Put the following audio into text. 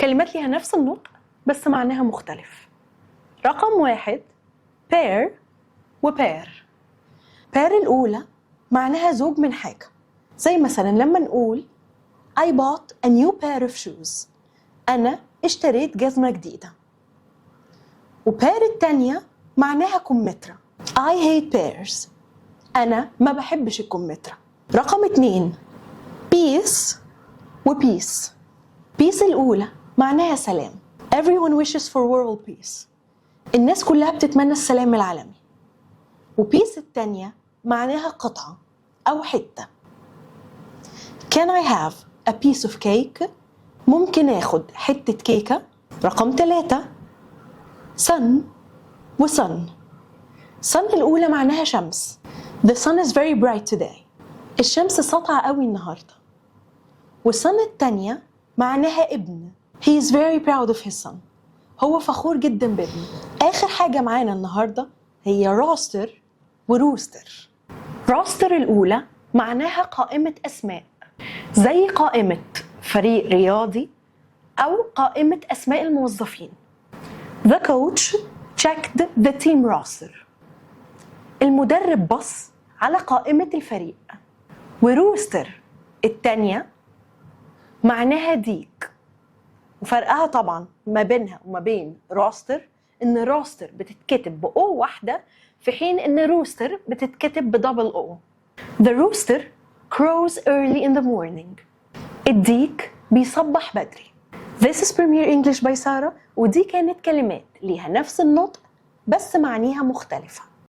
كلمات ليها نفس النطق بس معناها مختلف. رقم 1 pair وpair. pair الأولى معناها زوج من حاجة، زي مثلا لما نقول I bought a new pair of shoes. أنا اشتريت جزمة جديدة. وpair التانية معناها كمثرى. I hate pairs. أنا ما بحبش الكمثرى. رقم 2 peace وpeace. peace الأولى معناها سلام. Everyone wishes for world peace. الناس كلها بتتمنى السلام العالمي. وpeace التانية معناها قطعة أو حتة. Can I have a piece of cake؟ ممكن آخد حتة كيكة. رقم 3 sun وsun. sun الأولى معناها شمس. The sun is very bright today. الشمس ساطعة قوي النهاردة. والsun التانية معناها ابن. He is very proud of his son. هو فخور جدا بابنه. آخر حاجة معانا النهاردة هي روستر وروستر. روستر الأولى معناها قائمة أسماء، زي قائمة فريق رياضي أو قائمة أسماء الموظفين. The coach checked the team roster. المدرب بص على قائمة الفريق. وروستر التانية معناها ديك، وفرقها طبعا ما بينها وما بين روستر إن روستر بتتكتب بأو واحدة في حين إن روستر بتتكتب بدبل أو. The rooster crows early in the morning. الديك بيصبح بدري. This is Premier English by سارة، ودي كانت كلمات ليها نفس النطق بس معانيها مختلفة.